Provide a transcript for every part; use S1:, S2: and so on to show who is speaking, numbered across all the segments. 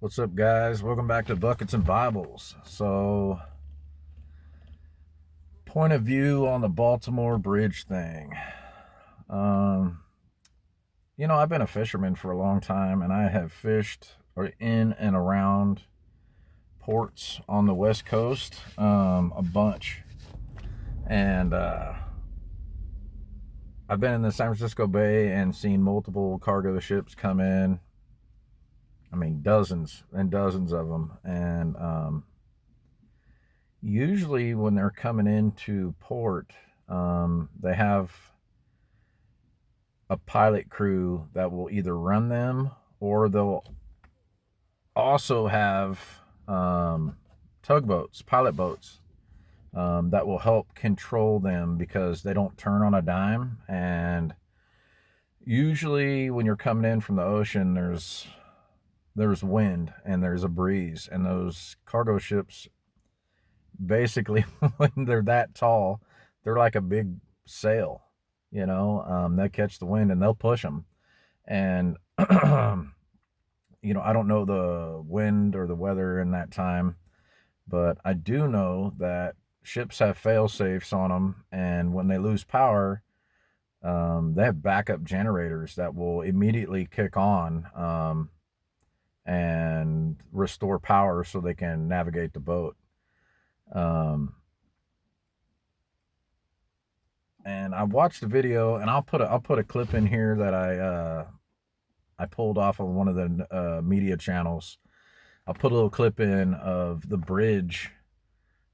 S1: What's up, guys? Welcome back to Buckets and Bibles. So, point of view on the Baltimore bridge thing. Um, I've been a fisherman for a long time, and I have fished in and around ports on the West Coast a bunch. And I've been in the San Francisco Bay and seen multiple cargo ships come in. I mean, dozens and dozens of them. And usually when they're coming into port, they have a pilot crew that will either run them, or they'll also have tugboats, pilot boats, that will help control them because they don't turn on a dime. And usually when you're coming in from the ocean, there's wind and there's a breeze, and those cargo ships basically when they're that tall, they're like a big sail. They catch the wind and they'll push them. And I don't know the wind or the weather in that time, but I do know that ships have fail safes on them, and when they lose power, they have backup generators that will immediately kick on, and restore power so they can navigate the boat. And I watched the video, and I'll put a clip in here that I pulled off of one of the media channels. I'll put a little clip in of the bridge,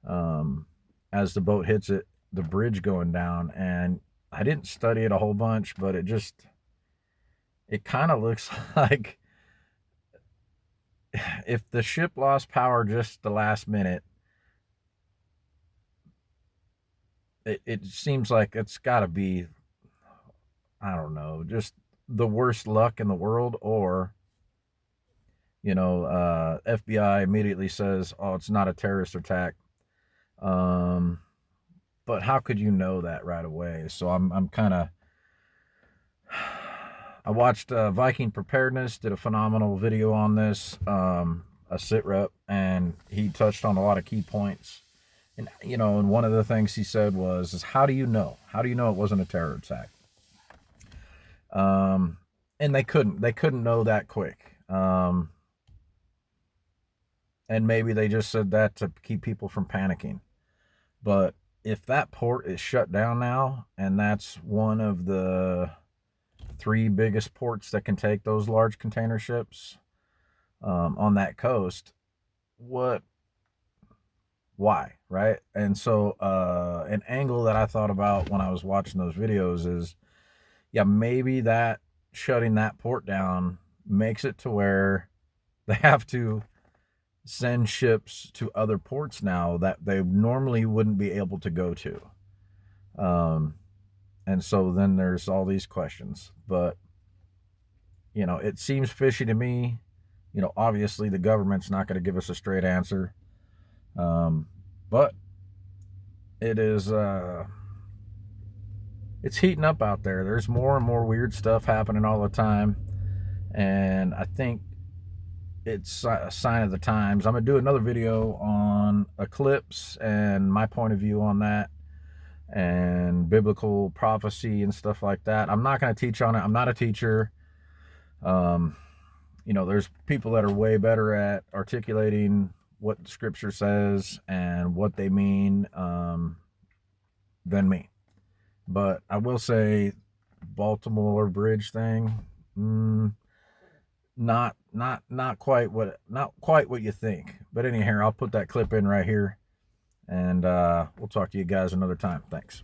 S1: as the boat hits it, the bridge going down. And I didn't study it a whole bunch, but it kind of looks like if the ship lost power just the last minute, it seems like it's got to be, I don't know, just the worst luck in the world. Or FBI immediately says, "Oh, it's not a terrorist attack." But how could you know that right away? So I'm kind of. I watched Viking Preparedness did a phenomenal video on this, a sit rep, and he touched on a lot of key points. And one of the things he said is how do you know? How do you know it wasn't a terror attack? And they couldn't know that quick. And maybe they just said that to keep people from panicking. But if that port is shut down now, and that's one of the three biggest ports that can take those large container ships on that coast, why, right? And so an angle that I thought about when I was watching those videos is, yeah, maybe that shutting that port down makes it to where they have to send ships to other ports now that they normally wouldn't be able to go to. And so then there's all these questions. But, it seems fishy to me. Obviously the government's not going to give us a straight answer. But it is, it's heating up out there. There's more and more weird stuff happening all the time. And I think it's a sign of the times. I'm going to do another video on eclipse and my point of view on that, and biblical prophecy and stuff like that. I'm not going to teach on it. I'm not a teacher. There's people that are way better at articulating what the scripture says and what they mean than me. But I will say, Baltimore bridge thing, not quite what you think. But anyhow, I'll put that clip in right here, and we'll talk to you guys another time. Thanks.